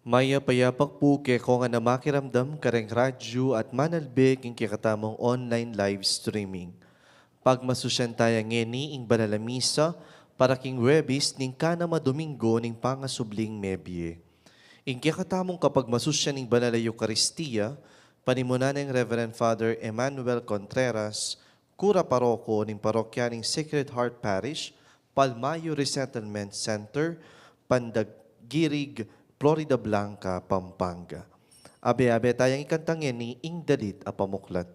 Maya payapak po kay ko nga na makiramdam kareng radyo at manalbik ing kikatamong online live streaming. Pagmasusyan tayo ngeni ing banalamisa para king Webis ning kanama Domingo ning pangasubling mebye. Ing kikatamong kapag masusyan ning banala Eucharistia, panimunan ng Reverend Father Emmanuel Contreras, Kura Paroko ning parokya ning Sacred Heart Parish, Palmayo Resettlement Center, Pandagirig, Florida Blanca, Pampanga. Abe-abe tayong ikantangin ni Ing Dalit a Pamuklat.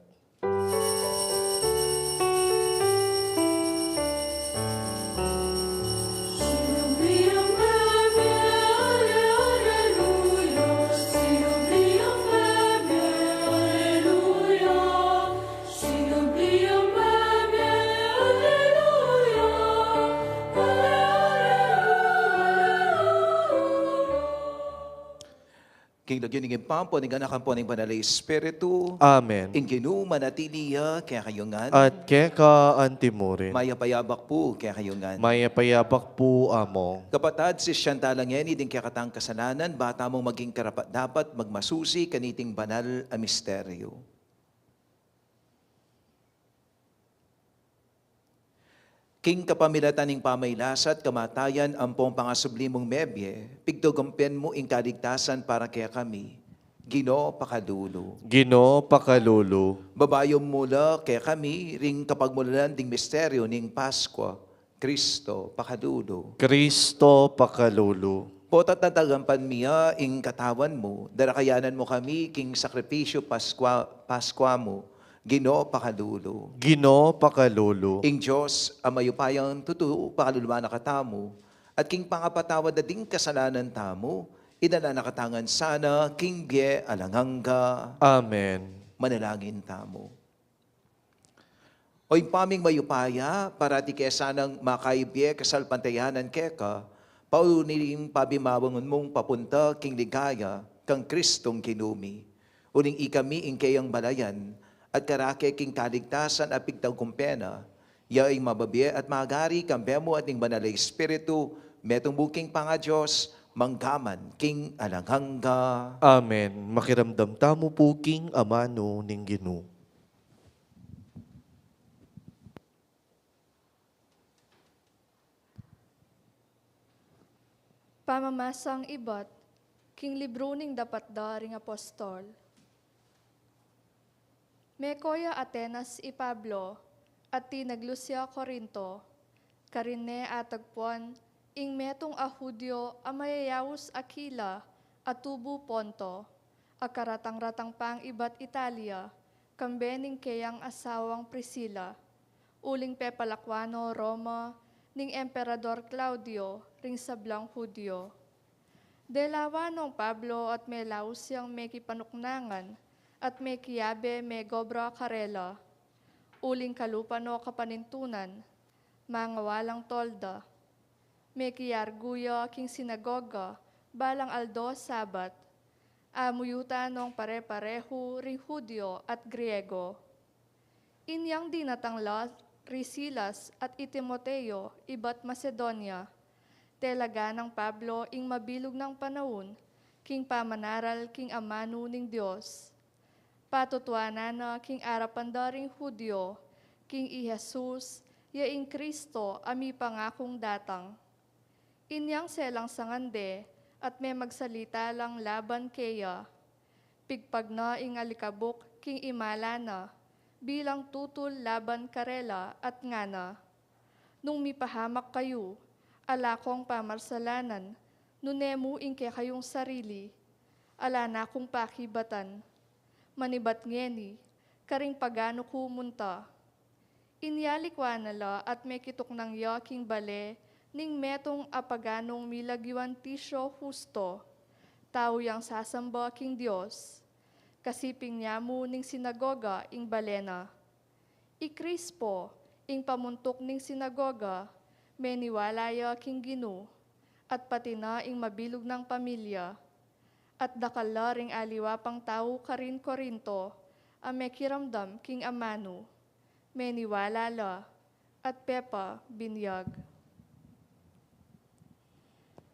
King lagyan ng impampo, ng anak po ng Banal Espiritu, Amen. ing manatiliya, kaya kayungan, At keka antimurin. mayapayabak po, kaya kayungan. Maya payapak po among. Kapatad, si Shantalangen, iding kaya katang kasalanan, bata mong maging karapat dapat magmasusi kaniting banal a misteryo. King kapamilatan ng pamaylasat, kamatayan, ampong pangasublimong mebye, pigdugumpen mo ing kaligtasan para kaya kami, Gino pakadulo. Gino pakalulu. Babayom mula kaya kami, ring kapagmulan ding misteryo ning Pasko, Kristo pakadulo. Kristo pakalulu. Potat natagampan miya ing katawan mo, darakayanan mo kami king sakripisyo Paskwa mo, Gino pakadulo. Gino pakalulu. Ing Diyos, amayupayang tutu, pakaluluman na katamo, at king pangapatawad na ding kasalanan tamo, idala nakatangan sana, king bye alangangga, Amen. manalangin tamo. Oy paming mayupaya, para ti kaya sanang makaibye kasalpantayanan keka, pauniling pabimawangon mong papunta king ligaya, kang Kristong kinumi. Uling ikami ing kayang balayan, at karake king kaligtasan at pigtaw kumpena, yaing mababye at magari kambemo at ning banal Espiritu, metong buking panga Diyos, manggaman king alanghangga. Amen. Makiramdam tamo po king amano ning Gino. Pamamasang ibat, king libro ning dapat daring apostol. Mekoya Atenas i Pablo, at tinaglusya Corinto, karine atagpuan, ing metong ahudyo amayayawus Akila, atubu Ponto, akaratang-ratang pang ibat Italia, kambening kayang asawang Priscilla, uling pepalakwano Roma, ning Emperador Claudio, ring sablang Hudyo. Delawanong Pablo at may lausyang may kipanuknangan, at may kiyabe may gobra karela, uling kalupano kapanintunan, mga walang tolda, may kiyarguya king sinagoga, balang aldo sabat, amuyuta nung pare-pareho ring Hudyo at Griego. Inyang dinatangla Risilas at Timoteo, ibat Macedonia, telaga ng Pablo ing mabilog ng panahon, king pamanaral king amano ning Diyos. Patutuanan na king arapandaring Hudyo, king Jesus, yaing Kristo, ami pangakong datang. Inyang selang sangande, at may magsalita lang laban kaya, pigpag na ing alikabok king imalana, bilang tutul laban karela at ngana. Nung mipahamak kayo, alakong pamarsalanan, nunemu ing kayong sarili, ala na kong pakibatan, manibat ngeni, karing pagano kumunta. Inyalikwa nala at may kitok ng yaking bale, ning metong apaganong milagyuan tisyo husto, tao yang sasamba king Diyos, kasiping niya mo ning sinagoga ing balena. Ikrispo, ing pamuntok ning sinagoga, may niwalaya king Gino, at pati na ing mabilog ng pamilya, at dakala ring aliwapang tao karin Korinto, ame kiramdam king amano, may niwala la, at pepa binyag.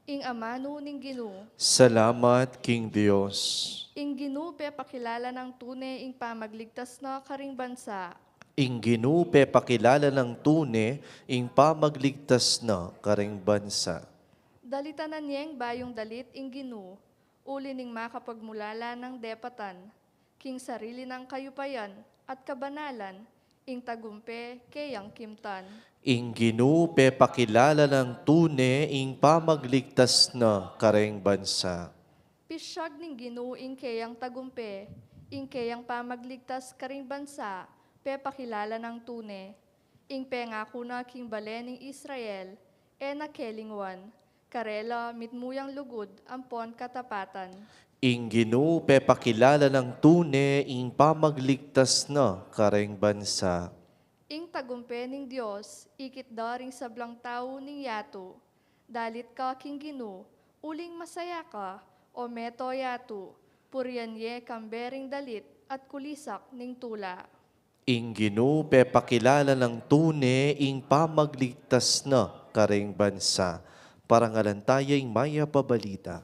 ing amano ning Ginoo. Salamat, King Dios. Ing Ginoo pe pakilala ng tunay ing pamagligtas na karing bansa. Ing ginupe pakilala ng tune, ing pamagligtas na karing bansa. Dalitanan niyeng bayong dalit ing Ginoo, uli ning makapagmulala ng depatan, king sarili ng kayupayan at kabanalan, ing tagumpe kayang kimtan. Ing ginupe pakilala ng tune, ing pamagligtas na karing bansa. Pisyag ning Ginoo ing kayang tagumpe, ing kayang pamagligtas karing bansa, pe pakilala ng tune. Ing pengako na king balen ning Israel, na kelingwan, karela mitmuyang lugod ampon katapatan. Ing ginupe pakilala ng tune, ing pamagligtas na karing bansa. Ing tagumpe ning Dios, ikit daring sablang tao ning yato. Dalit ka king Ginoo, uling masaya ka, o meto yato, purian ye kambering dalit at kulisak ning tula. Ing ginupe pakilala ng tune, ing pamagligtas na karing bansa. Parangalan tayong maya pabalita.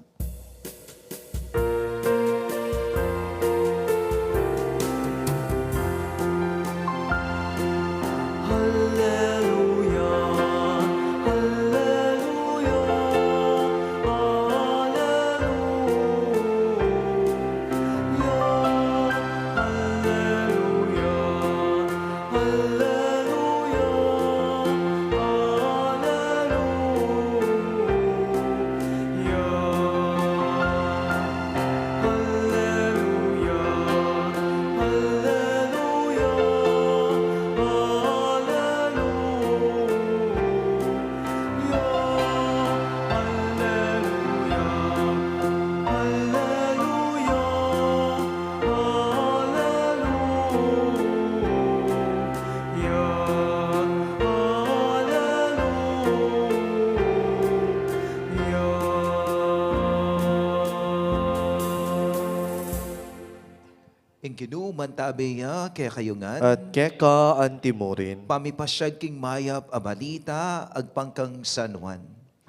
Ing Ginoo mantabeya kaya kayungan. At keka antimurin, Pamipasyag king mayap a balita agpangkang San Juan.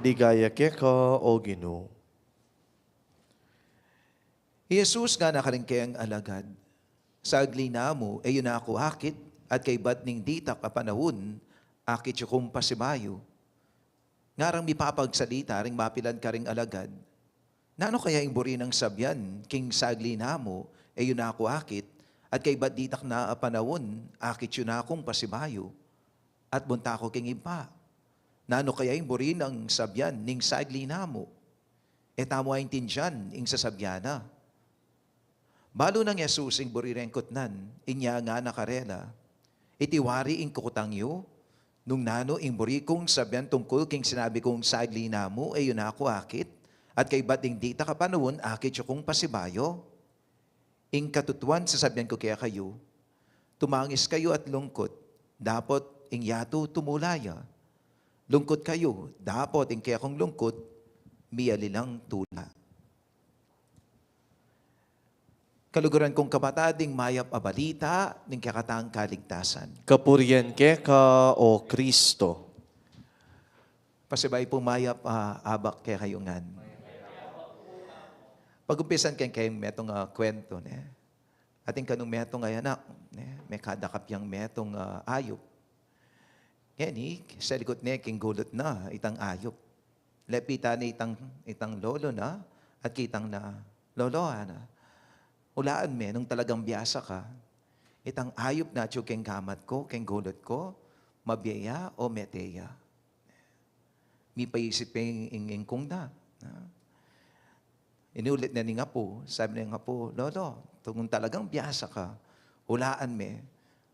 ligaya keka o Ginoo. Jesus nga nakaringkayang alagad. Sa aglina mo, ayon na ako akit, at kay bat ning ditak a panahon, akit yung pasibayo. Ngarang mipapagsalita ring mapilan ka ring alagad. Nano kaya yung buri ng sabyan, king sa aglina mo, ayon na ako akit, at kay bat ditak na a panahon, akit yun na akong pasibayo. At bunta ko king impa. Nano kaya yung buri ng sabyan, ning sa aglina mo? E tamo ay tindiyan, ing sasabyana. Balo ng Yesus ing burirengkot nan, inya nga nakarela. Itiwari ing kukutangyo, nung nano ing buri kong sabyan tungkol king sinabi kong sagli na mo, ayon na ako akit, at kay bating dita ka panahon, akit siya kong pasibayo. Ing katutuan sasabihan ko kaya kayo, tumangis kayo at lungkot, dapat ing yato tumulaya. Lungkot kayo, dapat ing kaya kong lungkot, miyalilang tula. Kaluguran kong kapatading mayap a balita ng kakatang kaligtasan. Kapurian keka o Kristo. Pasibay po mayap abak kaya kayungan. Pag-umpisan kayong metong kwento. Ating kanong metong ay anak. May kadakap yung metong ayop. Kaya sa likod niya, king gulot na itang ayop. Lepita ni itang lolo na at kitang na loloa na. Ulaan me, nung talagang biyasa ka, itang ayop na keng kamat ko, keng gulot ko, mabiyaya o meteya. Mi paisipin ing kong na. Inulit na ni nga po, sabi na nga po, Lolo, kung talagang biyasa ka, ulaan me,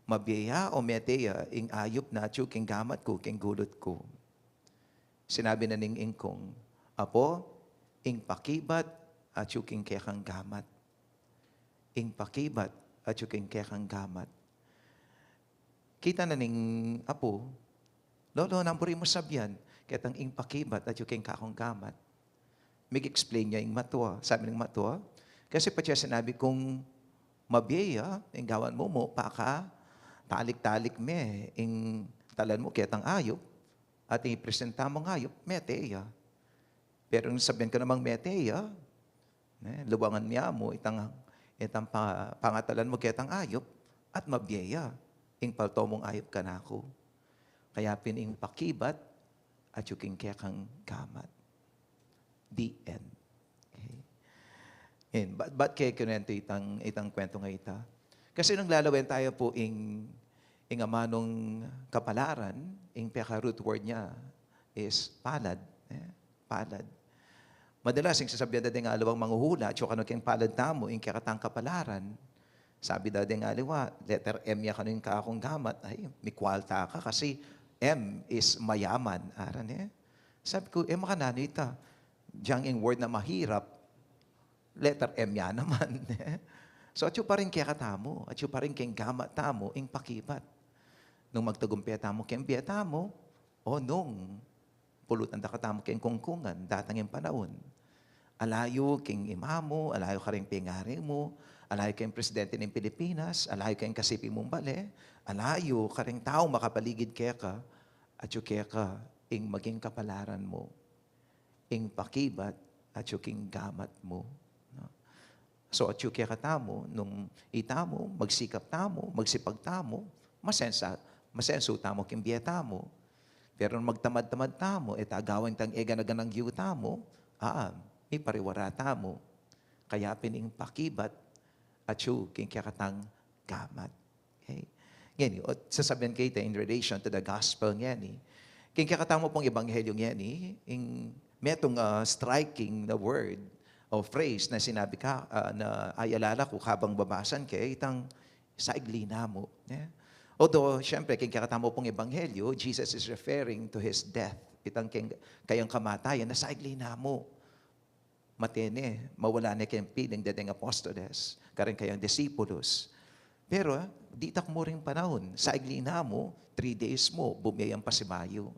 mabiyaya o meteya, ing ayop na keng kamat ko, keng gulot ko. Sinabi na ning ingkong, Apo, ing pakibat at keng kekang gamat. Ing pakibat at yung kekang gamat. Kita na ning apo, Lolo, nampuri mo sabyan, kitang ing pakibat at yung kakong gamat. Mig-explain niya ing matwa. Sabi ng matwa, kasi pa siya sinabi kong mabiyaya, ing gawan mo paka, talik-talik me, ing talan mo kitang ayop, at ing presenta mong ayop, meteya. Pero nung sabihan ko namang meteya, luwangan niya mo, itang pangatalan mo ketang ayop, at mabyeya, ing palto mong ayop ka na ako. Kaya pining pakibat, at yuking kekang gamat. The end. Okay. And, ba't kaya kunento itang kwento nga ita? Kasi nung lalawin tayo po ing amanong kapalaran, ing peka-root word niya is palad. Palad. Madalas, yung sasabihan dati nga alawang manghuhula, at yung kano keng palad tamo, yung kakatang kapalaran, sabi dati nga aliwa, letter M ya kano yung kakong gamat, ay, may kwalta ka kasi M is mayaman. Aran Sabi ko, makanano ita. Diyang yung word na mahirap, letter M ya naman. So, at yung pa rin kaya katamo, at yung pa rin keng gamat tamo, yung pakibat. Nung magtagumpya tamo, keng biya tamo, o nung pulutan da katamo keng kungkungan, datang yung panahon. Alayo king imamo, alayo ka rin pingari mo, alayo kayong presidente ng Pilipinas, alayo kayong kasipi mong bale, alayo ka rin tao makapaligid kaya ka, at yung kaya ka, ing maging kapalaran mo, ing pakibat, at yung king gamat mo. No? So at yung kaya ka tamo, nung itamo, magsikap tamo, magsipag tamo, masenso tamo king biya tamo. Pero nung magtamad-tamad tamo, agawin tang ega-naganang yu tamo, may pariwara tamo. Kaya pining pakibat at yu king kakatang gamat. Okay? Ngani, sasabihin kayo in relation to the gospel ngani, king kakatamo pong ebanghelyo ngani, metong striking na word o phrase na sinabi ka, na ay alala ko habang babasan kay itang saigli na mo. Yeah? Although, syempre, king kakatamo pong ebanghelyo, Jesus is referring to His death. Itang kayang kamatayan na saigli na mo. Matene, mawala na kayong piling dating apostoles, karing kayang disipulos. Pero, di tak mo rin panahon, saigli na mo, 3 days mo, bumiyayang pasibayo.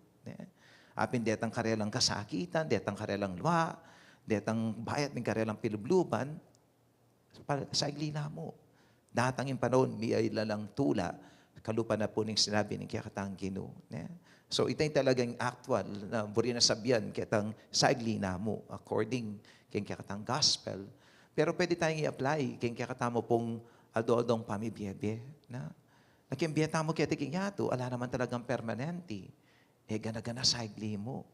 Apin detang karelang kasakitan, detang karelang luha, detang bayat ng karelang pilubluban, saigli na mo. Datang yung panahon, miyay lalang tula, kalupa na po ning sinabi ng kakatang Ginoo. So ito yung talagang actual na buri na sabihan kitang saigli na mo according kay kakatang gospel. Pero pwede tayong i-apply kay kakatamo pong adodong pamibiyebe. Nakimbiya mo kaya tiking yato, ala naman talagang permanente. Gana-gana saigli mo.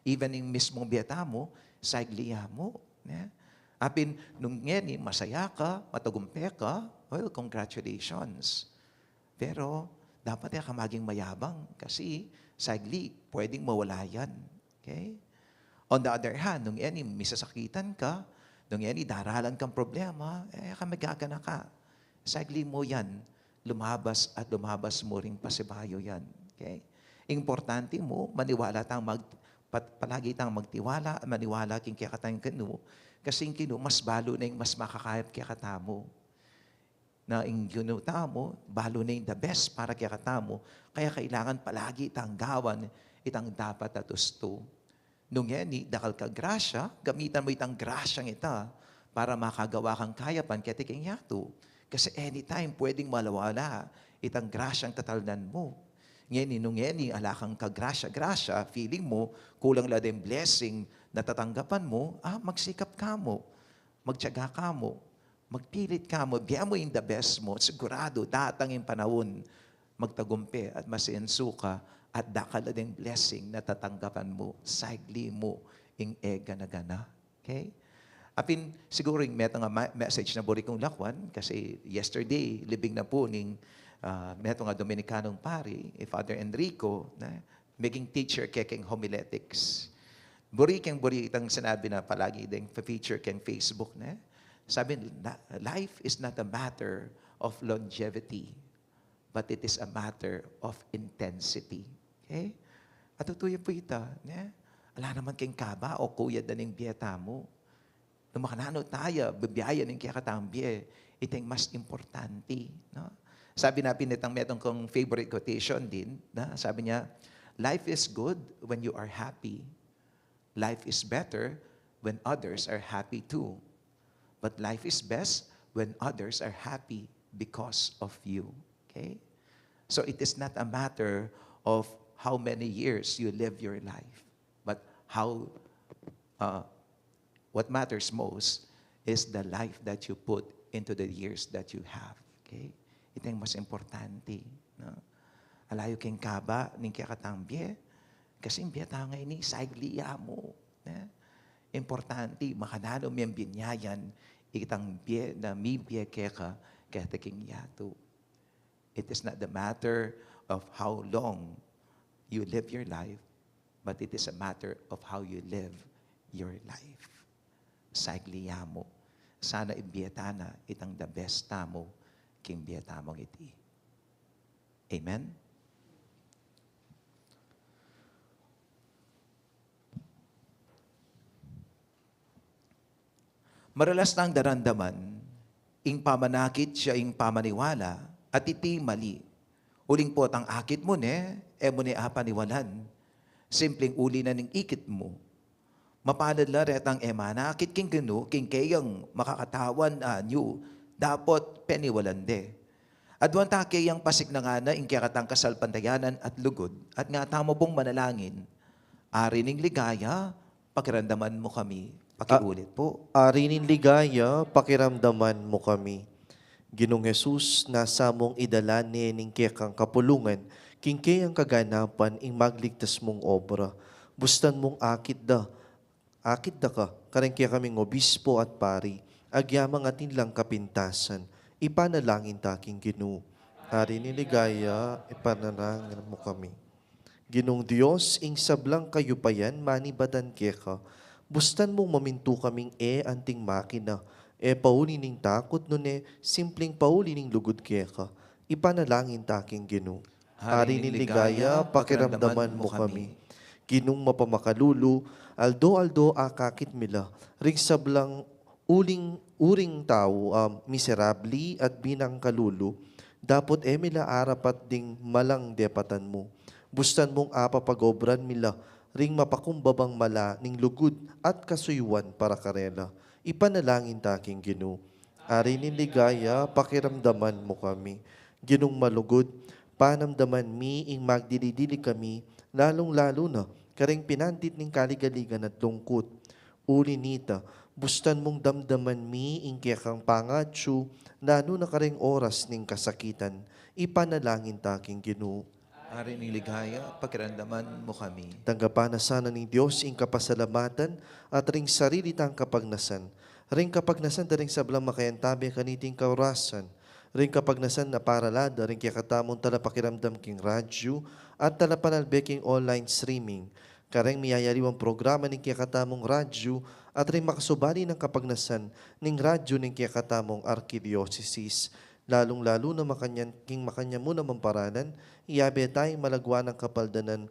Even yung mismong biyata mo, saigli mo. Apin, nung ngeni, masaya ka, matagumpe ka, well, congratulations. Pero, dapat ka maging mayabang kasi sagli, pwedeng mawala yan. Okay? On the other hand, nung yan, misasakitan ka, nung yan, daralan kang problema, magagana ka. Sagli mo yan, lumabas at lumabas mo ring pasibayo yan. Okay? Importante mo, maniwala palagi tang magtiwala, maniwala king kikatang kanu, kasi kinu, mas balo na yung mas makakayap kikatamo. Na yung ginutamo, balo na yung the best para kaya katamo, kaya kailangan palagi tanggawan itang dapat at gusto. Nung yan, dakal ka grasya, gamitan mo itang grasyang ita para makagawa kang kayapan kaya tiking yato. Kasi anytime pwedeng malawala itang grasyang tatalnan mo. Ngayon, nung yan, ala kang kagrasya-grasya, feeling mo, kulang lang din blessing na tatanggapan mo, magsikap ka mo, magtiyaga ka mo, magpilit ka mo, biya mo yung the best mo, sigurado, datang yung panahon, magtagumpe at masenso ka, at dakala din blessing na tatanggapan mo, saigli mo, yung ega-na-gana. Okay? Apin, siguro yung message na buri kong lakwan, kasi yesterday, libing na po ning meto nga Dominicanong pari, Father Enrico, na making teacher kekeng homiletics. Buri itang sinabi na palagi din feature keng Facebook na, sabi, life is not a matter of longevity, but it is a matter of intensity. Okay? At tutuyo po ito. Ala naman keng kaba o kuya daning biyata mo. Nung makanano tayo, bibiyaya ng kaya katambye, ito yung mas importante. No? Sabi na pinitang metong kong favorite quotation din, na sabi niya, life is good when you are happy. Life is better when others are happy too. But life is best when others are happy because of you. Okay? So it is not a matter of how many years you live your life, but how what matters most is the life that you put into the years that you have. Okay? Ito yung mas importante. No? Alayo keng kaba, ning kaya katambye, kasi mbya tangay ni saigliya mo. Importante, makananom yung binyayan, itang bye na mi bye kaya ka, kaya taking yato. It is not the matter of how long you live your life, but it is a matter of how you live your life. Saigliya mo. Sana ibiyata na itang the best tamo, king biyata mong iti. Amen? Maralas nang darandaman, ing pamanakit siya ing pamaniwala, at iti mali. Uling po ang akit mo mo ni apaniwalan. Simpleng uli na ning ikit mo. Mapalad la retang manakit king gano, king kayang makakatawan anyo, dapat peniwalan de. Adwan ta kayang pasik na nga na ing kayakatang kasalpantayanan at lugod, at nga tamo pong manalangin, ari ning ligaya, pakiramdaman mo kami. Pakiulit po. Arinin ligaya, pakiramdaman mo kami. Ginong Jesus, nasa mong idala ni ning kang kapulungan, king ang kaganapan ing magligtas mong obra. Bustan mong akit da ka, kareng kaya kaming obispo at pari, agyamang atin lang kapintasan, ipanalangin taking Ginoo. Arinin ligaya, ipanalangin mo kami. Ginong Diyos, ing sablang kayupayan, manibatan keka, bustan mong maminto kaming anting makina, pauli ning takot nun simpleng pauli ning lugod keka, ipanalangin taking Ginoo. Hari ni ligaya, pakiramdaman mo kami. Ginong mapamakalulu, aldo akakit mila, ring sablang uring tao, miserabli at binang kalulu, dapat mila arapat ding malang depatan mo. Bustan mong apapagobran mila, ring mapakumbabang mala ning lugod at kasuyuan para karela. Ipanalangin taking Ginoo. Ari ni ligaya, pakiramdaman mo kami. Ginong malugod, panamdaman mi ing magdilidili kami, lalong-lalo na, karing pinantit ning kaligaligan at lungkot. Uli nita, bustan mong damdaman mi ing kayakang pangatsu, lalo na karing oras ning kasakitan. Ipanalangin taking Ginoo. Ari ni ligaya, pakiramdaman mo kami. Tanggapan na sana ni Diyos ing kapasalamatan at ring sarili tang kapagnasan. Ring kapagnasan da ring sablang makayantabi kaniting kaurasan. Ring kapagnasan na paralada ring kakatamong talapakiramdam king radyo at talapanalbeking online streaming. Kareng miyayariwang programa ning kakatamong radyo at ring makasubali ng kapagnasan ning radyo ning kakatamong arkidiocesis. Lalong-lalo na makanya mo na mamparanan, iyabe tayong malagwa ng kapaldanan,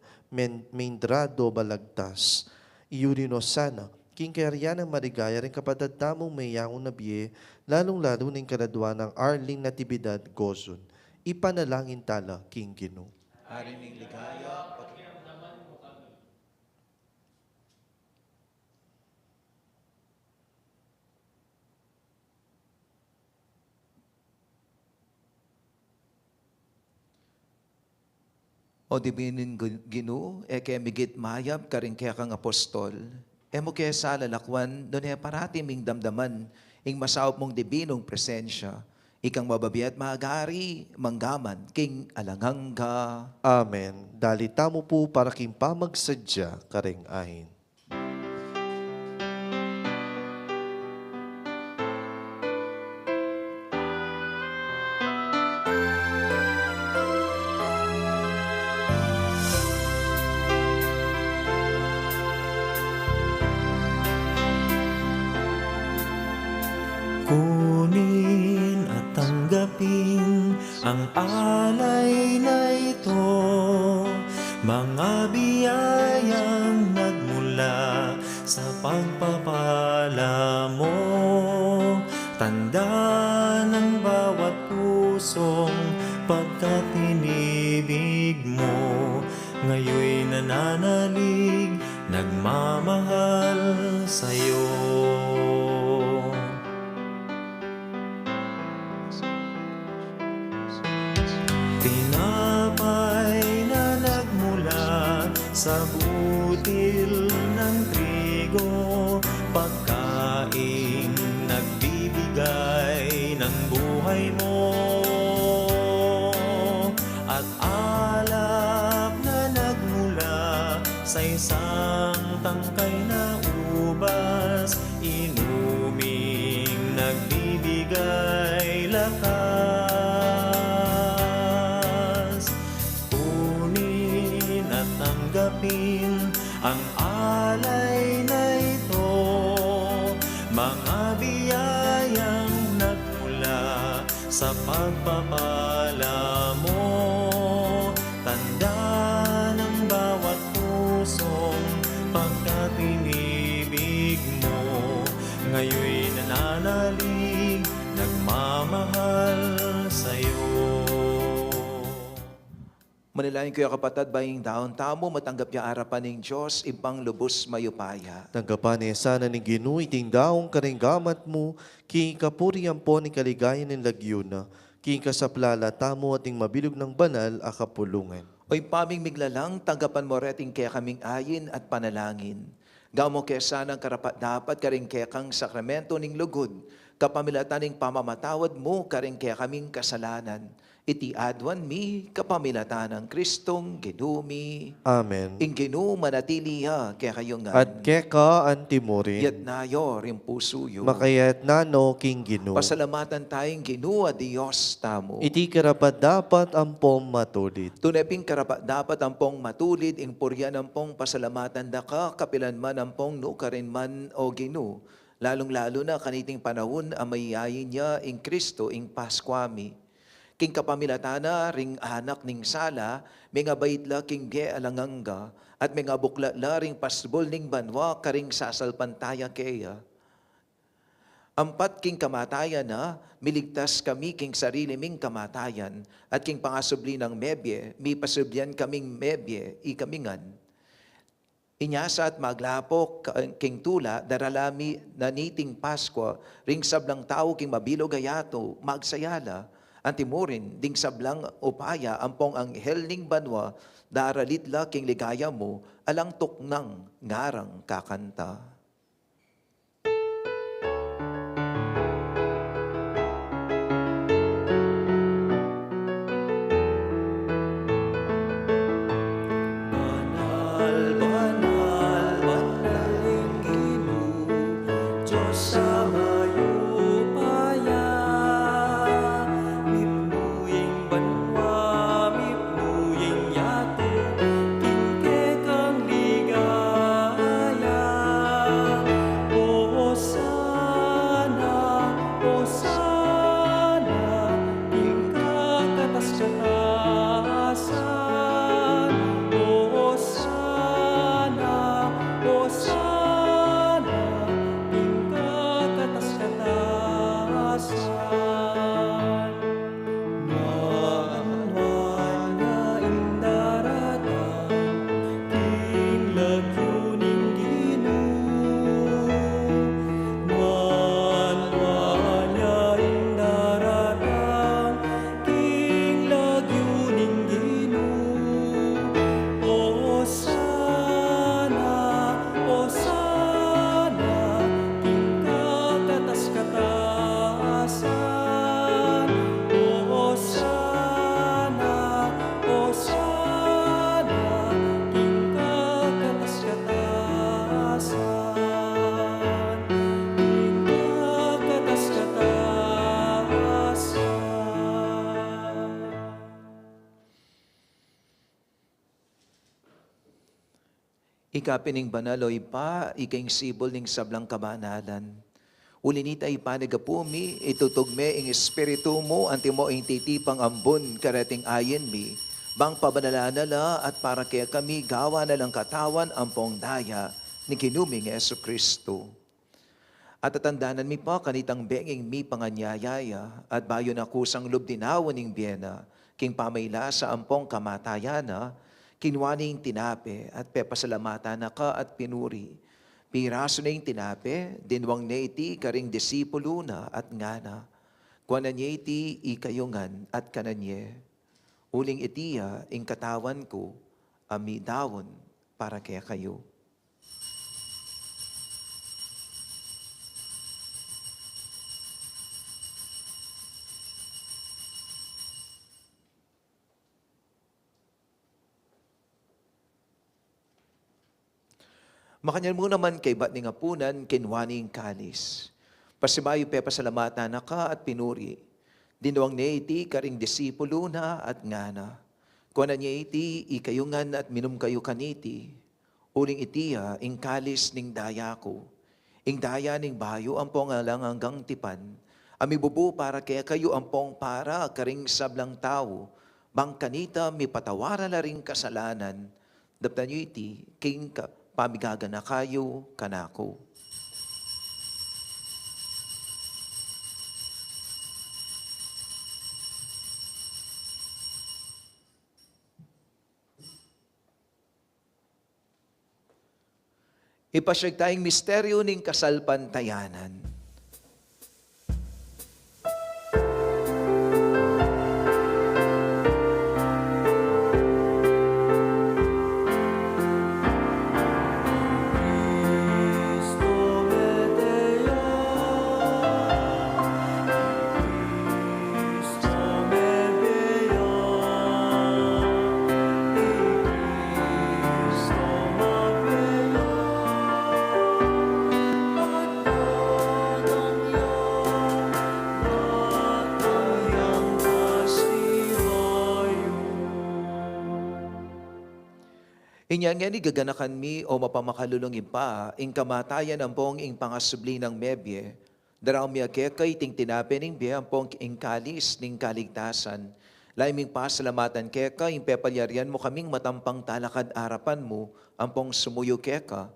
mendrado balagtas. Iurino sana, king kayaryan ng marigaya rin kapatadtamong mayangon na biye, lalong-lalo ng kaladwa ng Arling Natividad Gozon. Ipanalangin tala, King Ginoo. Ari ni ligaya, O dibinin Ginoo, kaya migit mayab karing kaya kang apostol, mo kaya sa lalakwan, doon parati ming damdaman, ing masawap mong dibinong presensya, ikang mababiat maagari, manggaman, king alangangga. Amen. Dalita mo po para king pamagsadya kareng ahin. Kunin at tanggapin ang alay na ito, mga biyayang nagmula sa pagpapala mo. Tanda ng bawat pusong pagkatinibig mo, ngayoy nananalig, nagmamahal sa'yo. Tinapay na nagmula sa butil ng trigo, mga biyayang nagmula sa pagpapala mo. Tanda ng bawat pusong pagkatinibig mo, ngayoy nananalig, nagmamahal sa'yo. Manalangin kayo kapatid, baying daon tamo, matanggap niya arapan ng Diyos, ibang lubos mayupaya. Tanggapan niya sana ni Ginoo iting daong karinggamat mo, king kapuriyan po ni kaligayan ng lagyuna, king kasaplala tamo ating mabilog ng banal a kapulungan. Oy paming miglalang, tanggapan mo reting kaya kaming ayin at panalangin. Gamo kaya sanang karapat dapat karing kaya kang sakramento ning lugod, kapamilatan ning pamamatawad mo karing kaya kaming kasalanan. Iti adwan mi kapamilatan ng Kristong Ginumi. Amen. Ing Ginoo manatiliha kaya kayo nga. At keka antimurin, Yat nayo rin puso yo. makayat nano king Ginoo. Pasalamatan tayong Ginoo a Dios tamo. Iti karapat dapat ampom matulit. Tuneping karapat dapat ampong matulid ing puryan ampong pasalamatan daka kapilan man ampong no karin man o Ginoo. Lalong-lalo na kaniting panahon ang mayayin niya ing Kristo ing Paskwami. King kapamilatana ring anak ning sala, mga baitla king ge alanganga, at mga bukla la ring pasbol ning banwa karing sasalpantaya keya. Ampat king kamatayan na, miligtas kami king sarili ming kamatayan, at king pangasubli ng mebye, mi pasublian kaming mebye, ikamingan. Inyasa at maglapok king tula, daralami na niting Pasko, ring sablang tao king mabilog ayato, magsayala, antimurin, ding sablang upaya, ampong anghel ning banwa, daralitla king ligaya mo, alang tuknang ngarang kakanta. Ikapining banaloy pa, ikaing sibol ning sablang kabanalan. Ulinita ipanagapumi, itutugme ing espiritu mo, anti mo ing titipang ambon, karating ayen mi, bang pabanalana at para kaya kami gawa na lang katawan ampong daya ni kinuming Yesu Kristo. At tatandanan mi pa kanitang benging mi panganyayaya, at bayo na kusang lubdinawan ning biyena, king pamayla sa ampong kamatayana, kinwaning tinape at pepasalamatan na ka at pinuri. Piraso na yung tinape, dinwang na iti karing disipulo na at ngana. Kuanan niya iti ikayungan at kananye. Uling itiya ing katawan ko, ami dawon para kaya kayo. Makanyan mo naman kay bat ni ngapunan, kinwaning kalis. Pasibayo pe pasalamatan na ka at pinuri. Dinuang niya iti karing disipulo na at ngana. Kuanan niya iti ikayungan at minum kayo kaniti. Uling itiya ing kalis ning daya ko. ing daya ning bayo ampong alang hanggang tipan, amibubu para kaya kayo ampong para karing sablang tao, bang kanita mi patawara na ring kasalanan, daptan nyo iti, king pamigaga na kayo kanako. Ipasyag tayong misteryo ning kasalpantayanan. Inyang yan igaganakan mi o mapamakalulong pa, ing kamatayan ang pong ing pangasubli ng mebye, daraw mi akekay ting tinapen ing biya ang pong ing kalis ning kaligtasan, laiming pasalamatan keka, ing pepalyarian mo kaming matampang talakad arapan mo, ang pong sumuyo keka.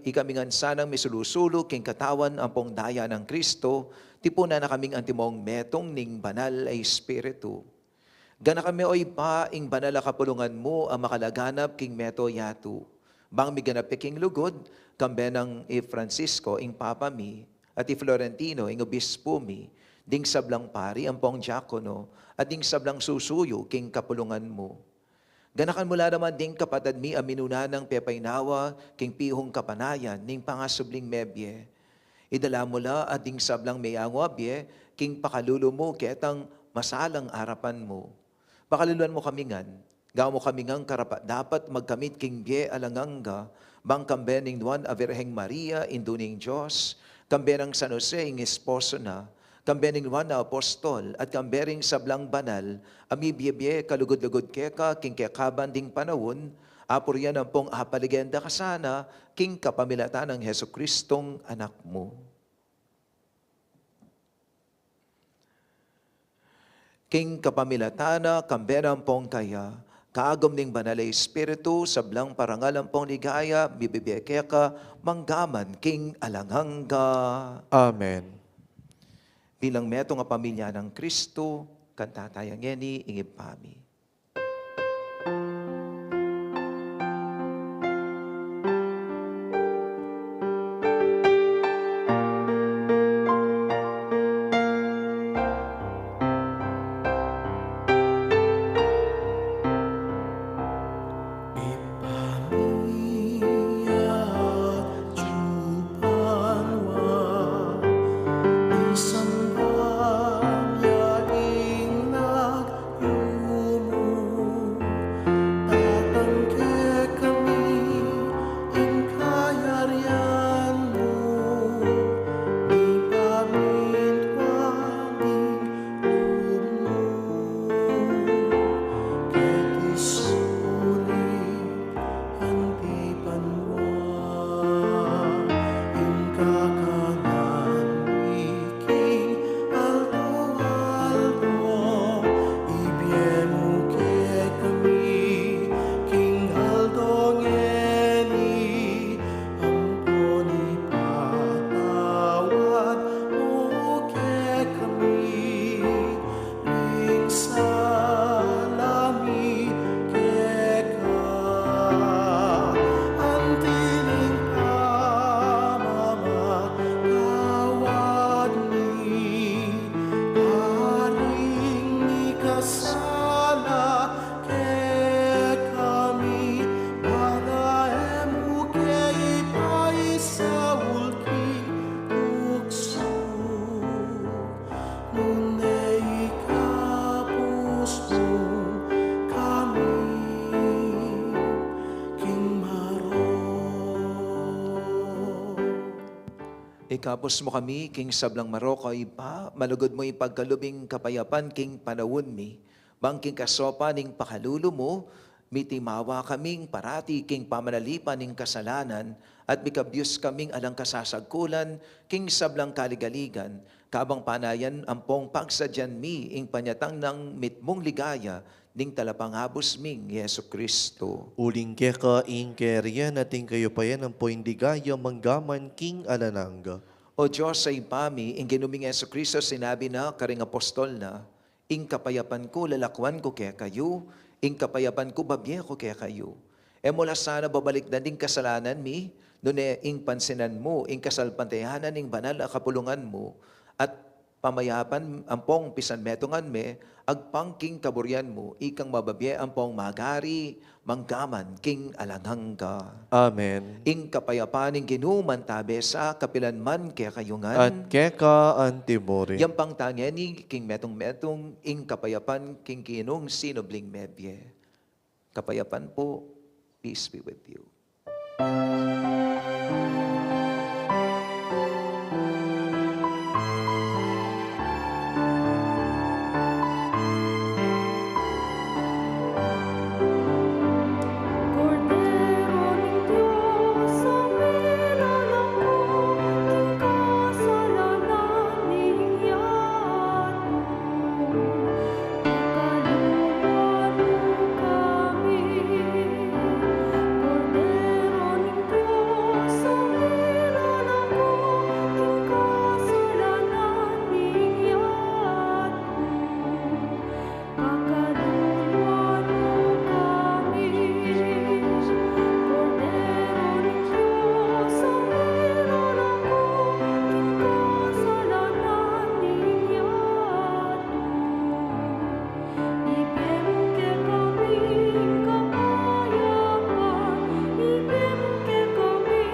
Ikamingan sanang misulusulo king katawan ang pong daya ng Kristo, tipuna na kaming antimong metong ning banal ay Espiritu. Gana kami oy pa, ing banal kapulungan mo ang makalaganap king meto yatu. Bang miganap king lugod, kambe ng Francisco, ing papa mi, at Florentino, ing obispo mi, ding sablang pari, ang pong diakono, at ding sablang susuyo, king kapulungan mo. Ganakan mula naman ding kapatad mi, aminuna ng pepaynawa, king pihong kapanayan, ning pangasubling mebye. Idala mula at ding sablang mayangwabye, king pakalulo mo, ketang masalang arapan mo. Pakaluluan mo kamingan, gaw mo kamingang karapat dapat magkamit king bie alanganga, bang kambe ning Juan a Virheng Maria, induning Diyos, kambe ng San Jose, ing esposo na, kambe ning Juan na apostol, at kambe ring sablang banal, ami bie kalugod-lugod keka, king kekaban ding panawon, apur yan ang pong apaligenda kasana, king kapamilatan ng Heso Kristong anak mo. King kapamilatana, kambenang pong kaya, kaagom ning banalay Espiritu, sablang parangalang pong ligaya, bibibiyekeka, manggaman, king alanghangga. Amen. Bilang metong nga pamilya ng Kristo, kantatayang ngeni, ingipami. Ikapos mo kami, king sablang Maroko ipa, malugod mo ipagkalubing kapayapan, king panawon mi, bang king kasopa ning pakalulo mo, Mitimawa kaming parati king pamanalipan ning kasalanan at mikabyus kaming alang kasasagkulan king sablang kaligaligan. Kabang panayan ampong pagsadyan mi ing panyatang ng mitmong ligaya ning talapangabos ming Yesu Kristo. Uling keka ing kerya nating kayo pa yan ang poindigaya manggaman king alananga. O Diyos sa ipami, ing ginuming Yesu Kristo sinabi na karing apostol na, ing kapayapan ko lalakwan ko kaya kayo, ing kapayapan ko babye ko kaya kayo. E mula sana babalik na ding kasalanan mi, doon ing pansinan mo, ing kasalpantayanan ing banal a kapulungan mo, at pamayapan ampong pisan metongan me, agpangking kaburyan mo, ikang mababye ampong magari, manggaman king alanghang ka. Amen. Ing kapayapan ing ginuman tabe sa kapilanman kaya kayungan. At keka antimori. Yang pangtanya ni king metong ing kapayapan king kinong sinobling mebye. Kapayapan po, peace be with you. Cordero ng Diyos, ang nilalako, king kasalanan niyat mo. Pagkalooban mo kami. Cordero ng Diyos, ang nilalako, king kasalanan niyat mo. Pagkalooban mo kami. Cordero ng Diyos, ang nilalako, king kasalanan niyat mo. Ibigay ke kami kapayapan, ibigay ke kami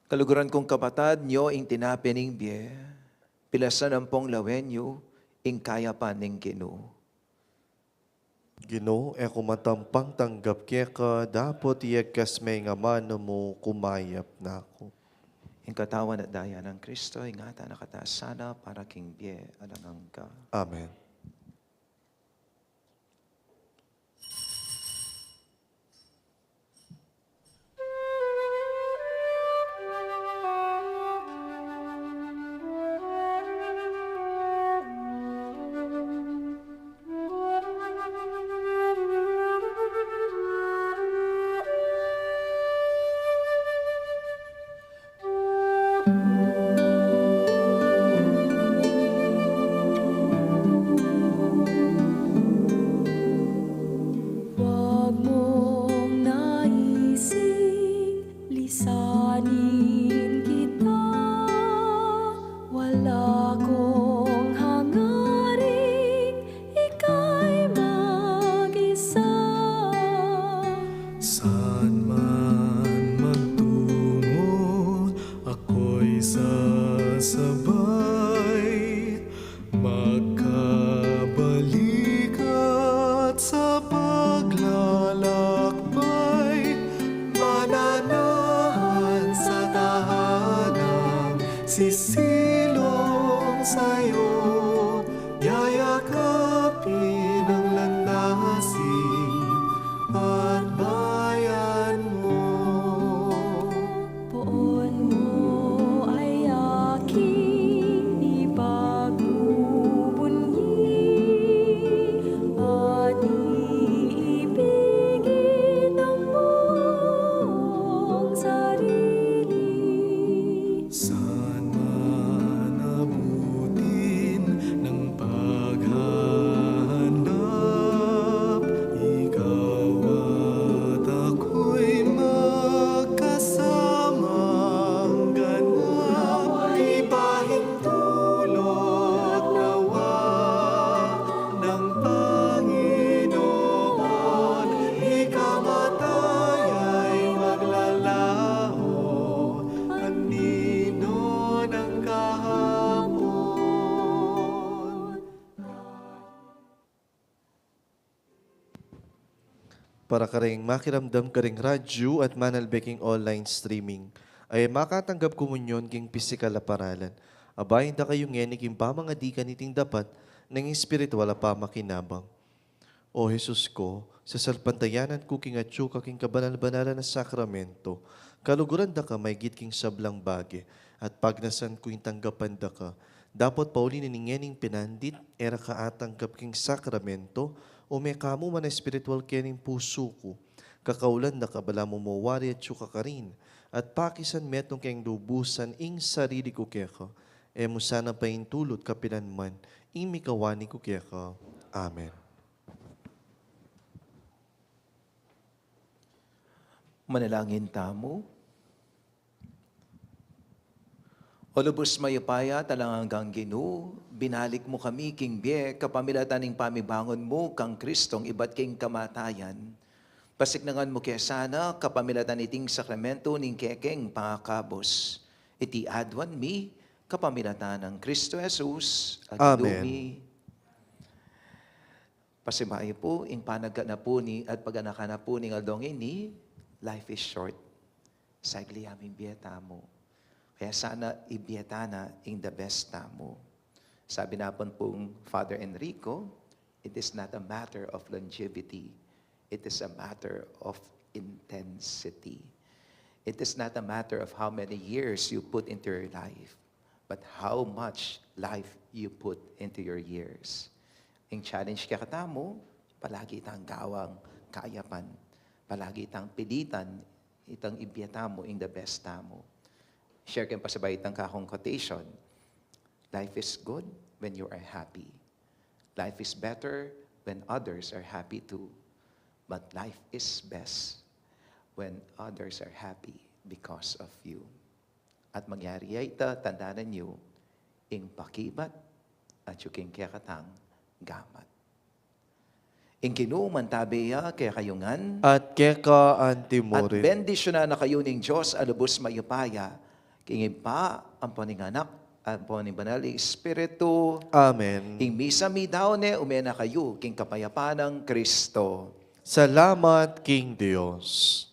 Kaluguran kong kapatad nyo ing tinapining biye, pilasan ang pong lawenyo, ing kayapan ning Ginoo. Gino, e kumatampang tanggap keka, dapat iyagkas may nga mano mo kumayap na ako. Ing katawan at daya ng Kristo, ingata nakataas sana para king biye alangang ka. Amen. Huwag mong naising lisanin kita. Wala kong hangaring ika'y mag-isa. Saan man magtungo, ako'y sasabay. Magkabalik at sa paglalakbay, mananahan sa tahanang sisilong sa'yo. Yayakapin ang landasin at bayan mo. Poon mo ay aking ipagbubunyi at iibigin ang buong sarili. Saan man abutin para karing makiramdam karing radyo at manalbeking online streaming. Ay makatanggap komunyon king pisikal na paralan. Abayin da kayo ngeni king pamangadikan iting dapat ng espiritual pa makinabang. O Jesus ko, sa salpantayanan ko king atyo kaking kabanal-banalan na sakramento, kaluguran da ka may gitking sablang bagi, at pagnasan ko yung tanggapan da ka, dapat pauli niningening pinandit, era ka atanggap king sakramento, o may kamo man na spiritual kening puso ko, kakaulan da ka bala mo mawari at syuka ka rin, at pakisan metong keng lubusan ing sarili ko keka, e mo sana pa intulot kapinanman, ing mikawani ko keka. Amen. Manalangin tamo. O lubos mayupaya talang hanggang Ginoo, binalik mo kami king biye, kapamilatan ng pamibangon mo kang Kristong iba't king kamatayan. Pasiknangan mo kaya sana, kapamilatan iting sakramento ning kekeng pangakabos. Iti adwan mi, kapamilatan ng Kristo Jesus, at Amen. idumi. Pasimayo po, ing panagka na po ni, at pag-anaka na po ni ngaldong ini, life is short. Sagli aming biyeta mo. Kaya sana ibiyeta na in the best tamo. Sabi na pong Father Enrico, it is not a matter of longevity. It is a matter of intensity. It is not a matter of how many years you put into your life, but how much life you put into your years. Ang challenge kaya katamo, palagi itang gawang kayapan. Palagi itang pilitan, itang ibiyata mo in the best tamo. Share kayo pasabay itang kakong quotation. Life is good when you are happy. Life is better when others are happy too. But life is best when others are happy because of you. At mangyari ay ita, tandaan niyo, ing pakibat at yuking kayakatang gamat. Ing kinuman tabiya kaya kayungan, At keka at antimurin. bendisyon na kayo ning Diyos alubos mayupaya, kingin pa ang paninganak, ang paninbanal Espiritu, Amen. ing misa mi daw ne umena kayo, king kapayapaan ng Kristo. Salamat, King Dios.